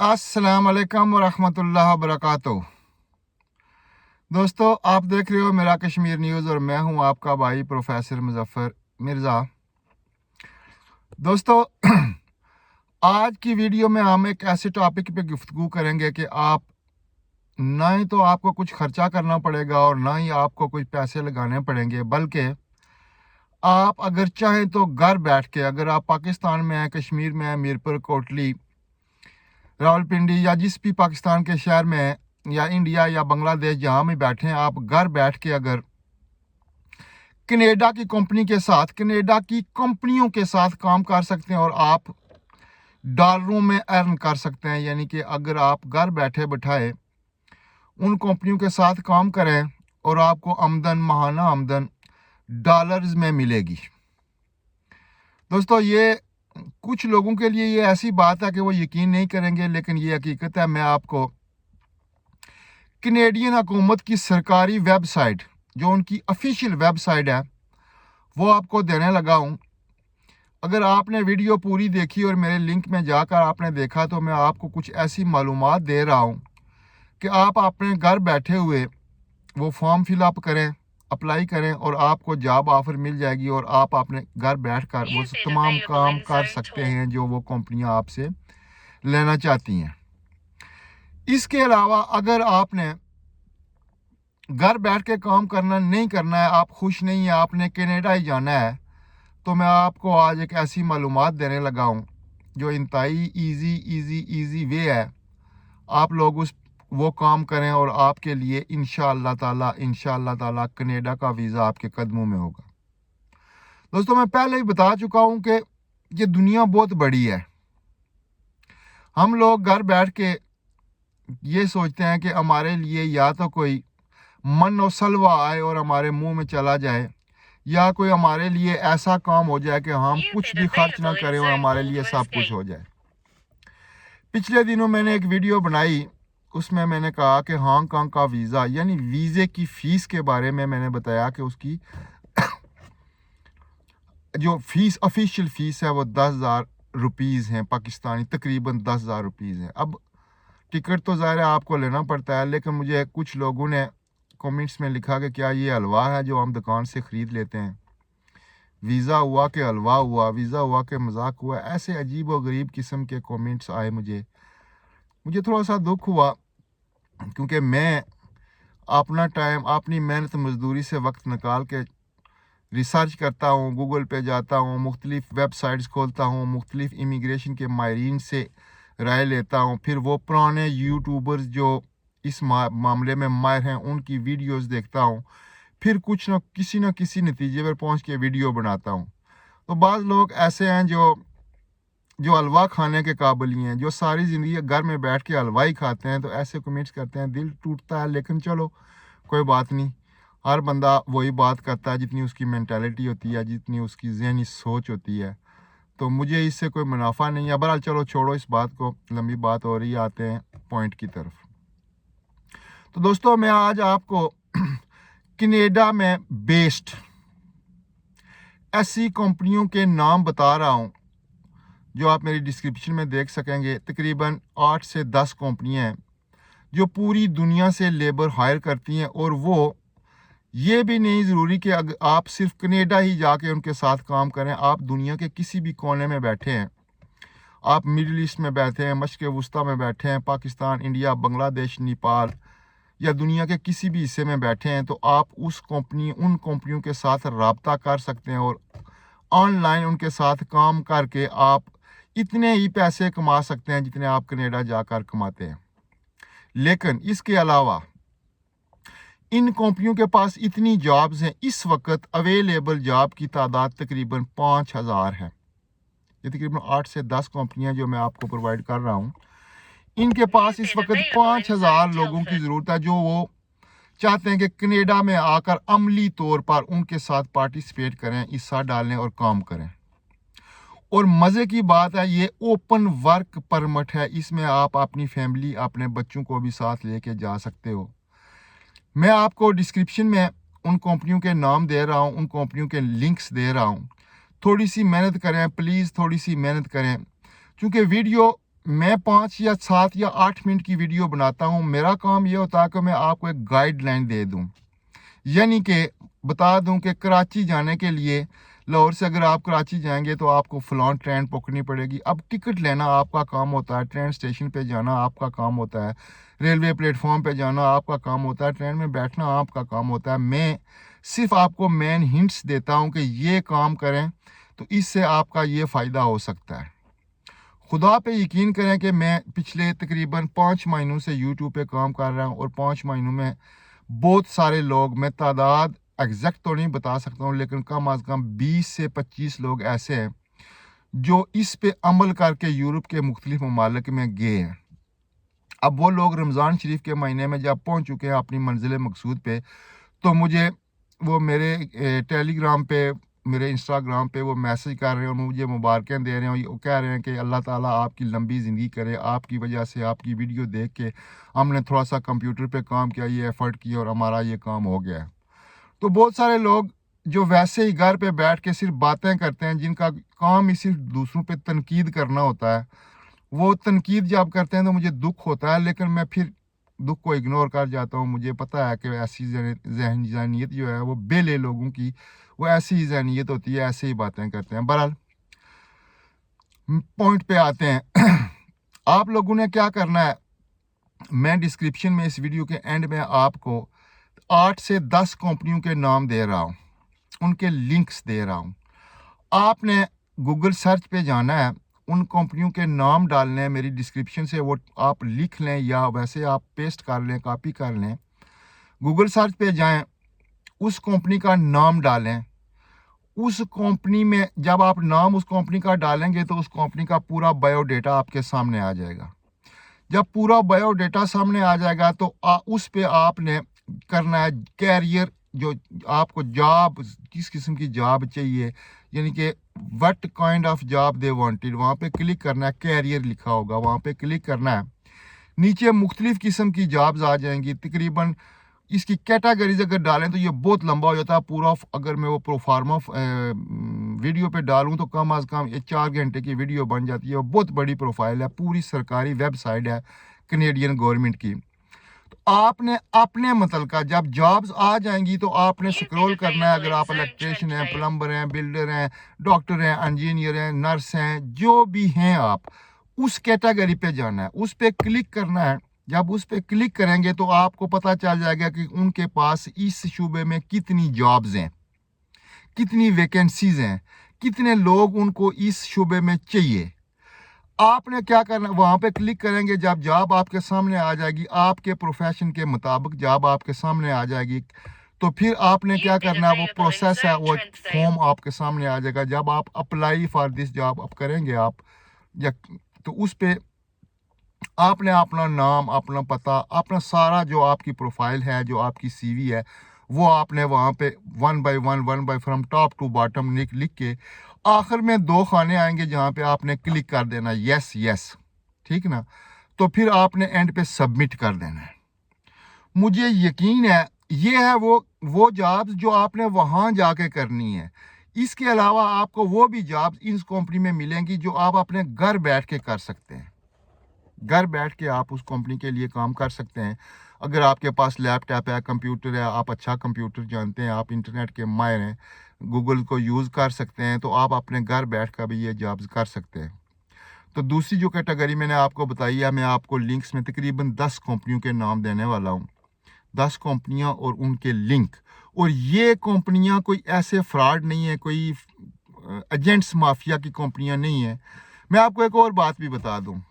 अस्सलाम वालेकुम वरहमतुल्लाह वबरकातुहू। दोस्तों, आप देख रहे हो मेरा कश्मीर न्यूज़ और मैं हूं आपका भाई प्रोफेसर मुजफ्फर मिर्ज़ा। दोस्तों, आज की वीडियो में हम एक ऐसे टॉपिक पे गुफ्तगू करेंगे कि आप ना ही तो आपको कुछ खर्चा करना पड़ेगा और ना ही आपको कुछ पैसे लगाने पड़ेंगे, बल्कि आप अगर चाहें तो घर बैठ के, अगर आप पाकिस्तान में हैं, कश्मीर में हैं, मीरपुर, कोटली, रावलपिंडी या जिस भी पाकिस्तान के शहर में या इंडिया या बांग्लादेश जहाँ भी बैठे हैं, आप घर बैठ के अगर कनेडा की कंपनी के साथ, कनेडा की कंपनियों के साथ काम कर सकते हैं और आप डॉलरों में अर्न कर सकते हैं। यानी कि अगर आप घर बैठे बैठाए उन कंपनियों के साथ काम करें और आपको आमदन, माहाना आमदन डॉलर्स में मिलेगी। दोस्तों, ये कुछ लोगों के लिए ये ऐसी बात है कि वो यकीन नहीं करेंगे, लेकिन ये हकीकत है। मैं आपको कनेडियन हुकूमत की सरकारी वेबसाइट, जो उनकी ऑफिशियल वेबसाइट है, वो आपको देने लगा हूँ। अगर आपने वीडियो पूरी देखी और मेरे लिंक में जाकर आपने देखा तो मैं आपको कुछ ऐसी मालूमात दे रहा हूँ कि आप अपने घर बैठे हुए वो फॉर्म फिलअप करें, अप्लाई करें और आपको जॉब ऑफर मिल जाएगी और आप अपने घर बैठकर वो तमाम काम कर सकते हैं जो वो कंपनियां आपसे लेना चाहती हैं। इसके अलावा अगर आपने घर बैठ के काम करना नहीं करना है, आप खुश नहीं है, आपने कनाडा ही जाना है, तो मैं आपको आज एक ऐसी मालूमात देने लगा हूँ जो इंतहाई ईजी वे है। आप लोग वो काम करें और आपके लिए इंशाअल्लाह ताला कनाडा का वीज़ा आपके कदमों में होगा। दोस्तों, मैं पहले ही बता चुका हूं कि ये दुनिया बहुत बड़ी है। हम लोग घर बैठ के ये सोचते हैं कि हमारे लिए या तो कोई मन और सलवा आए और हमारे मुंह में चला जाए, या कोई हमारे लिए ऐसा काम हो जाए कि हम कुछ भी खर्च ना करें और हमारे लिए सब कुछ हो जाए। पिछले दिनों मैंने एक वीडियो बनाई, उसमें मैंने कहा कि हांगकांग का वीज़ा यानी वीज़े की फ़ीस के बारे में मैंने बताया कि उसकी जो फ़ीस, ऑफिशियल फ़ीस है, वो 10,000 रुपीज़ हैं पाकिस्तानी, तकरीबन 10,000 रुपीज़ हैं। अब टिकट तो ज़ाहिर है आपको लेना पड़ता है, लेकिन मुझे कुछ लोगों ने कमेंट्स में लिखा कि क्या ये हलवा है जो हम दुकान से ख़रीद लेते हैं, वीज़ा हुआ कि हलवा हुआ, वीज़ा हुआ कि मजाक हुआ। ऐसे अजीब और गरीब किस्म के कमेंट्स आए। मुझे थोड़ा सा दुख हुआ, क्योंकि मैं अपना टाइम, अपनी मेहनत मजदूरी से वक्त निकाल के रिसर्च करता हूँ, गूगल पे जाता हूँ, मुख्तलिफ वेबसाइट्स खोलता हूँ, मुख्तलिफ इमिग्रेशन के माहिरीन से राय लेता हूँ, फिर वो पुराने यूट्यूबर्स जो इस मामले में माहिर हैं उनकी वीडियोस देखता हूँ, फिर कुछ न किसी नतीजे पर पहुँच के वीडियो बनाता हूँ। तो बाज़ लोग ऐसे हैं जो हलवा खाने के काबिल ही हैं, जो सारी ज़िंदगी घर में बैठ के हलवा ही खाते हैं। तो ऐसे कमेंट्स करते हैं, दिल टूटता है, लेकिन चलो कोई बात नहीं। हर बंदा वही बात करता है जितनी उसकी मेंटालिटी होती है, जितनी उसकी ज़हनी सोच होती है। तो मुझे इससे कोई मुनाफा नहीं है। बहरहाल चलो छोड़ो इस बात को, लंबी बात हो रही है, आते हैं पॉइंट की तरफ। तो दोस्तों, मैं आज आपको कनाडा में बेस्ड ऐसी कंपनियों के नाम बता रहा हूँ जो आप मेरी डिस्क्रिप्शन में देख सकेंगे। तकरीबन 8 से 10 कंपनियाँ हैं जो पूरी दुनिया से लेबर हायर करती हैं, और वो ये भी नहीं ज़रूरी कि अगर आप सिर्फ कनाडा ही जाके उनके साथ काम करें। आप दुनिया के किसी भी कोने में बैठे हैं, आप मिडिल ईस्ट में बैठे हैं, मशरिक़ वस्ता में बैठे हैं, पाकिस्तान, इंडिया, बांग्लादेश, नेपाल या दुनिया के किसी भी हिस्से में बैठे हैं, तो आप उन कंपनियों के साथ रब्ता कर सकते हैं और ऑनलाइन उनके साथ काम करके आप इतने ही पैसे कमा सकते हैं जितने आप कनाडा जाकर कमाते हैं। लेकिन इसके अलावा इन कंपनियों के पास इतनी जॉब्स हैं, इस वक्त अवेलेबल जॉब की तादाद तकरीबन 5,000 है। ये तकरीबन 8 से 10 कंपनियां जो मैं आपको प्रोवाइड कर रहा हूं, इनके पास इस वक्त 5,000 लोगों की ज़रूरत है जो वो चाहते हैं कि कनाडा में आकर अमली तौर पर उनके साथ पार्टिसिपेट करें, हिस्सा डालें और काम करें। और मज़े की बात है, ये ओपन वर्क परमिट है, इसमें आप अपनी फैमिली, अपने बच्चों को भी साथ लेके जा सकते हो। मैं आपको डिस्क्रिप्शन में उन कंपनियों के नाम दे रहा हूँ, उन कंपनियों के लिंक्स दे रहा हूँ। थोड़ी सी मेहनत करें प्लीज़, थोड़ी सी मेहनत करें, क्योंकि वीडियो मैं 5 या 7 या 8 मिनट की वीडियो बनाता हूँ। मेरा काम ये होता है कि मैं आपको एक गाइडलाइन दे दूँ, यानी कि बता दूं कि कराची जाने के लिए लाहौर से अगर आप कराची जाएंगे तो आपको फ़लाँ ट्रेन पकड़नी पड़ेगी। अब टिकट लेना आपका काम होता है, ट्रेन स्टेशन पे जाना आपका काम होता है, रेलवे प्लेटफॉर्म पे जाना आपका काम होता है, ट्रेन में बैठना आपका काम होता है। मैं सिर्फ आपको मेन हिंट्स देता हूं कि ये काम करें तो इससे आपका ये फ़ायदा हो सकता है। खुदा पे यकीन करें कि मैं पिछले तकरीबन 5 महीनों से यूट्यूब पे काम कर रहा हूँ और 5 महीनों में बहुत सारे लोग, मैं तादाद एग्जैक्ट तो नहीं बता सकता हूँ, लेकिन कम अज़ कम 20 से 25 लोग ऐसे हैं जो इस पे अमल करके यूरोप के मुख्तलिफ ममालिक में गए हैं। अब वो लोग रमज़ान शरीफ के महीने में जब पहुँच चुके हैं अपनी मंजिल मकसूद पे, तो मुझे वो मेरे टेलीग्राम पे, मेरे इंस्टाग्राम पे वो मैसेज कर रहे हैं और मुझे मुबारकें दे रहे हैं। वो कह रहे हैं कि अल्लाह ताला आपकी लंबी ज़िंदगी करे, आपकी वजह से, आपकी वीडियो देख के हमने थोड़ा सा कंप्यूटर पे काम किया, ये एफ़र्ट किया और हमारा ये काम हो गया है। तो बहुत सारे लोग जो वैसे ही घर पे बैठ के सिर्फ बातें करते हैं, जिनका काम ही सिर्फ दूसरों पे तनकीद करना होता है, वो तनकीद जब करते हैं तो मुझे दुख होता है, लेकिन मैं फिर दुख को इग्नोर कर जाता हूँ। मुझे पता है कि ऐसी जहनीत जो है वो बेले लोगों की, वो ऐसी ही जहनीत होती है, ऐसे ही बातें करते हैं। बहरहाल पॉइंट पे आते हैं। आप लोगों ने क्या करना है, मैं डिस्क्रिप्शन में इस वीडियो के एंड में आपको 8 से 10 कंपनियों के नाम दे रहा हूँ, उनके लिंक्स दे रहा हूँ। आपने गूगल सर्च पे जाना है, उन कंपनियों के नाम डालने हैं, मेरी डिस्क्रिप्शन से वो आप लिख लें या वैसे आप पेस्ट कर लें, कॉपी कर लें। गूगल सर्च पे जाएं, उस कंपनी का नाम डालें। उस कंपनी में जब आप नाम उस कंपनी का डालेंगे तो उस कंपनी का पूरा बायोडेटा आपके सामने आ जाएगा। जब पूरा बायोडेटा सामने आ जाएगा तो उस पे आपने करना है कैरियर, जो आपको जॉब, किस किस्म की जॉब चाहिए, यानी कि what kind of job they wanted, वहाँ पे क्लिक करना है। कैरियर लिखा होगा, वहाँ पे क्लिक करना है। नीचे मुख्तलिफ किस्म की जॉब्स आ जाएंगी। तकरीबन इसकी कैटेगरीज अगर डालें तो ये बहुत लंबा हो जाता है पूरा। अगर मैं वो प्रोफार्मा वीडियो पे डालूं तो कम अज़ कम 4 घंटे की वीडियो बन जाती है। बहुत बड़ी प्रोफाइल है, पूरी सरकारी वेबसाइट है कनेडियन गवर्नमेंट की। तो आपने अपने मतलब का जब जॉब्स आ जाएंगी तो आपने स्क्रॉल करना है। अगर आप इलेक्ट्रिशियन हैं, प्लम्बर हैं, बिल्डर हैं, डॉक्टर हैं, इंजीनियर हैं, नर्स हैं, जो भी हैं, आप उस कैटेगरी पे जाना है, उस पे क्लिक करना है। जब उस पे क्लिक करेंगे तो आपको पता चल जाएगा कि उनके पास इस शूबे में कितनी जॉब्स हैं, कितनी वैकेंसीज हैं, कितने लोग उनको इस शूबे में चाहिए। आपने क्या करना, वहां पे क्लिक करेंगे, जब जॉब आपके सामने आ जाएगी, आपके प्रोफेशन के मुताबिक जॉब आपके सामने आ जाएगी, तो फिर आपने क्या करना है, वो प्रोसेस है, वो फॉर्म आपके सामने आ जाएगा। जब आप अप्लाई फॉर दिस जॉब आप करेंगे आप, या तो उस पे आपने अपना नाम, अपना पता, अपना सारा जो आपकी प्रोफाइल है, जो आपकी सीवी है, वो आपने वहाँ पे one by from top to bottom लिख के आखिर में 2 खाने आएंगे जहाँ पे आपने क्लिक कर देना यस यस, ठीक ना। तो फिर आपने एंड पे सबमिट कर देना है। मुझे यकीन है ये है वो जॉब्स जो आपने वहाँ जाके करनी है। इसके अलावा आपको वो भी जॉब्स इस कंपनी में मिलेंगी जो आप अपने घर बैठ के कर सकते हैं। घर बैठ के आप उस कंपनी के लिए काम कर सकते हैं। अगर आपके पास लैपटॉप है, कंप्यूटर है, आप अच्छा कंप्यूटर जानते हैं, आप इंटरनेट के माहिर हैं, गूगल को यूज़ कर सकते हैं, तो आप अपने घर बैठ कर भी ये जॉब्स कर सकते हैं। तो दूसरी जो कैटेगरी मैंने आपको बताई है, मैं आपको लिंक्स में तकरीबन 10 कंपनियों के नाम देने वाला हूँ। 10 कंपनियाँ और उनके लिंक। और ये कंपनियाँ कोई ऐसे फ्रॉड नहीं है, कोई एजेंट्स माफिया की कंपनियाँ नहीं है। मैं आपको एक और बात भी बता दूँ,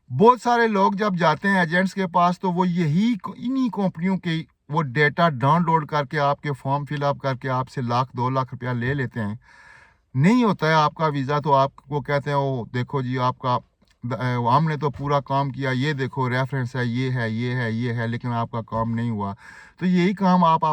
बहुत सारे लोग जब जाते हैं एजेंट्स के पास तो वो इन्हीं कंपनियों के वो डेटा डाउनलोड करके आपके फॉर्म फिलअप करके आपसे 1-2 लाख रुपया ले लेते हैं। नहीं होता है आपका वीज़ा, तो आपको कहते हैं ओ देखो जी आपका हमने तो पूरा काम किया, ये देखो रेफरेंस है, ये है, ये है, ये है, लेकिन आपका काम नहीं हुआ। तो यही काम आप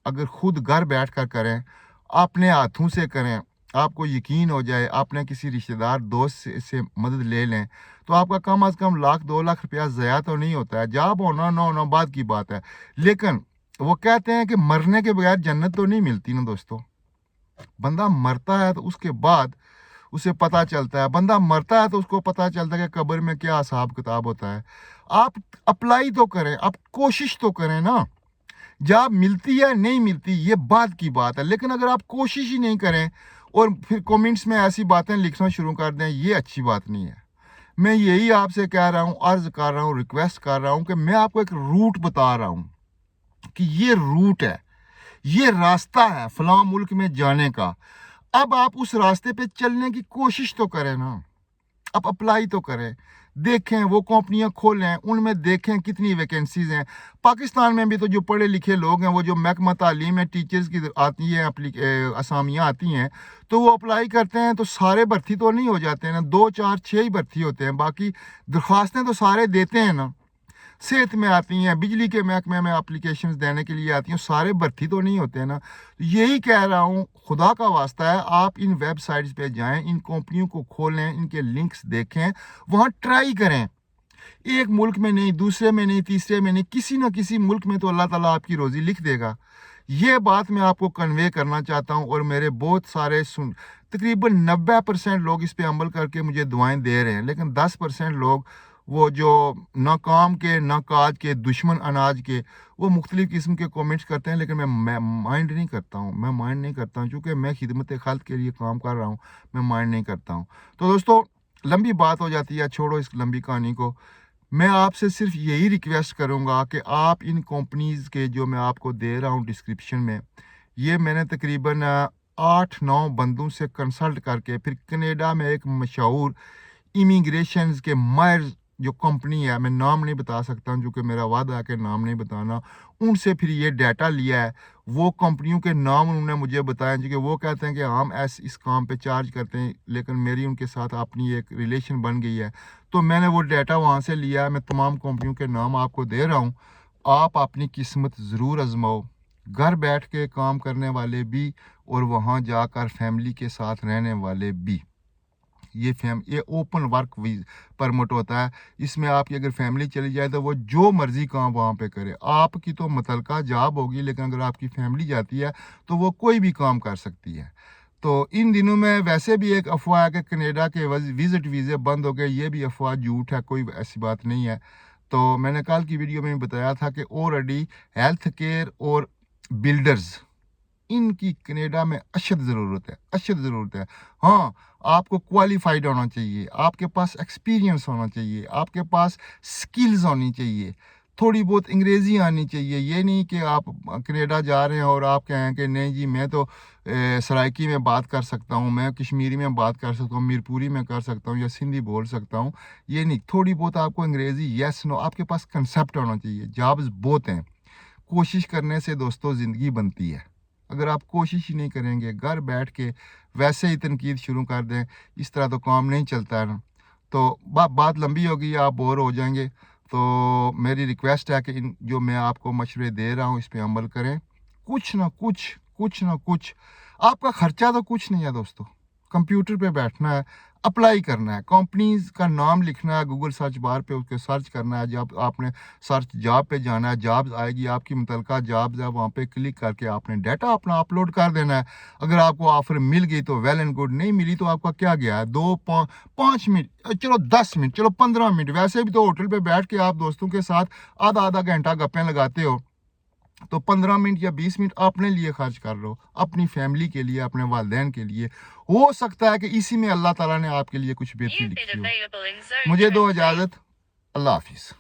अगर खुद घर बैठ कर करें, अपने हाथों से करें, आपको यकीन हो जाए, आपने किसी रिश्तेदार दोस्त से मदद ले लें, तो आपका कम अज़ कम 1-2 लाख रुपया ज़ाया तो नहीं होता है। जॉब होना ना होना बात की बात है, लेकिन वो कहते हैं कि मरने के बगैर जन्नत तो नहीं मिलती ना दोस्तों। बंदा मरता है तो उसके बाद उसे पता चलता है। बंदा मरता है तो उसको पता चलता है कि कब्र में क्या हिसाब किताब होता है। आप अप्लाई तो करें, आप कोशिश तो करें ना। जॉब मिलती है नहीं मिलती ये बात की बात है, लेकिन अगर आप कोशिश ही नहीं करें और फिर कमेंट्स में ऐसी बातें लिखना शुरू कर दें, ये अच्छी बात नहीं है। मैं यही आपसे कह रहा हूँ, अर्ज कर रहा हूँ, रिक्वेस्ट कर रहा हूँ कि मैं आपको एक रूट बता रहा हूँ कि ये रूट है, ये रास्ता है फलां मुल्क में जाने का। अब आप उस रास्ते पे चलने की कोशिश तो करें ना, आप अप्लाई तो करें, देखें वो कंपनियां खोलें, उनमें देखें कितनी वैकेंसीज हैं। पाकिस्तान में भी तो जो पढ़े लिखे लोग हैं, वो जो महकमा तालीम में टीचर्स की आती हैं असामियाँ आती हैं, तो वो अप्लाई करते हैं तो सारे भर्ती तो नहीं हो जाते हैं ना, 2 4 6 ही भर्ती होते हैं, बाकी दरख्वास्तें तो सारे देते हैं ना। सेहत में आती हैं, बिजली के महकमे में एप्लीकेशंस देने के लिए आती हैं, सारे भर्ती तो नहीं होते ना। यही कह रहा हूँ, खुदा का वास्ता है, आप इन वेबसाइट्स पे जाएं, इन कंपनियों को खोलें, इनके लिंक्स देखें, वहाँ ट्राई करें। एक मुल्क में नहीं, दूसरे में नहीं, तीसरे में नहीं, किसी न किसी मुल्क में तो अल्लाह ताला आपकी रोज़ी लिख देगा। ये बात मैं आपको कन्वे करना चाहता हूँ, और मेरे बहुत सारे तकरीबन 90% लोग इस पे अमल करके मुझे दुआएं दे रहे हैं, लेकिन 10% लोग वो जो नाकाम के, नाकाज के, दुश्मन अनाज के, वो मुख्तलिफ़ किस्म के कमेंट्स करते हैं, लेकिन मैं माइंड नहीं करता हूँ, मैं माइंड नहीं करता हूँ, चूँकि मैं खिदमत खल्क के लिए काम कर रहा हूँ, मैं माइंड नहीं करता हूँ। तो दोस्तों, लंबी बात हो जाती है, छोड़ो इस लंबी कहानी को। मैं आपसे सिर्फ यही रिक्वेस्ट करूंगा कि आप इन कंपनीज़ के जो मैं आपको दे रहा हूं डिस्क्रिप्शन में, ये मैंने तकरीबन 8-9 बंदों से कंसल्ट करके, फिर कनाडा में एक मशहूर इमिग्रेशन के माहिर जो कंपनी है, मैं नाम नहीं बता सकता हूँ क्योंकि मेरा वादा है कि नाम नहीं बताना, उनसे फिर ये डाटा लिया है। वो कंपनियों के नाम उन्होंने मुझे बताया, क्योंकि वो कहते हैं कि हम इस काम पे चार्ज करते हैं, लेकिन मेरी उनके साथ अपनी एक रिलेशन बन गई है, तो मैंने वो डाटा वहाँ से लिया है। मैं तमाम कंपनियों के नाम आपको दे रहा हूँ, आप अपनी किस्मत ज़रूर आजमाओ, घर बैठ के काम करने वाले भी और वहाँ जाकर फैमिली के साथ रहने वाले भी। ये ओपन वर्क परमिट होता है, इसमें आपकी अगर फैमिली चली जाए तो वो जो मर्जी काम वहाँ पे करे। आपकी तो मुतलका जॉब होगी, लेकिन अगर आपकी फैमिली जाती है तो वो कोई भी काम कर सकती है। तो इन दिनों में वैसे भी एक अफवाह है कि कनाडा के विज़िट वीज़े बंद हो गए, ये भी अफवाह झूठ है, कोई ऐसी बात नहीं है। तो मैंने कल की वीडियो में बताया था कि ऑलरेडी हेल्थ केयर और बिल्डर्स, इनकी कनाडा में अशद ज़रूरत है, अशद ज़रूरत है। हाँ, आपको क्वालिफाइड होना चाहिए, आपके पास एक्सपीरियंस होना चाहिए, आपके पास स्किल्स होनी चाहिए, थोड़ी बहुत अंग्रेज़ी आनी चाहिए। ये नहीं कि आप कनाडा जा रहे हैं और आप कहें कि नहीं जी मैं तो सराइकी में बात कर सकता हूँ, मैं कश्मीरी में बात कर सकता हूँ, मीरपुरी में कर सकता हूँ, या सिंधी बोल सकता हूँ। ये नहीं, थोड़ी बहुत आपको अंग्रेज़ी यस नो, आपके पास कंसेप्ट होना चाहिए। जॉब्स बहुत हैं, कोशिश करने से दोस्तों ज़िंदगी बनती है। अगर आप कोशिश ही नहीं करेंगे, घर बैठ के वैसे ही तनकीद शुरू कर दें, इस तरह तो काम नहीं चलता है ना। तो बात लंबी हो गई, आप बोर हो जाएंगे। तो मेरी रिक्वेस्ट है कि इन जो मैं आपको मशवरे दे रहा हूँ, इस पे अमल करें। कुछ ना कुछ आपका ख़र्चा तो कुछ नहीं है दोस्तों। कंप्यूटर पे बैठना है, अप्लाई करना है, कंपनीज़ का नाम लिखना है, गूगल सर्च बार पे उसके सर्च करना है। जब आपने सर्च जॉब पे जाना है, जॉब्स आएगी, आपकी मुतलका जॉब्स है, वहाँ पे क्लिक करके आपने डाटा अपना अपलोड कर देना है। अगर आपको ऑफर मिल गई तो वेल एंड गुड, नहीं मिली तो आपका क्या गया है। 5 मिनट, चलो 10 मिनट, चलो 15 मिनट, वैसे भी तो होटल पे बैठ के आप दोस्तों के साथ आधा घंटा गप्पें लगाते हो, तो 15 मिनट या 20 मिनट अपने लिए खर्च कर लो, अपनी फैमिली के लिए, अपने वालिदैन के लिए। हो सकता है कि इसी में अल्लाह ताला ने आपके लिए कुछ बेहतरी लिखी हो। मुझे दो इजाज़त, अल्लाह हाफिज़।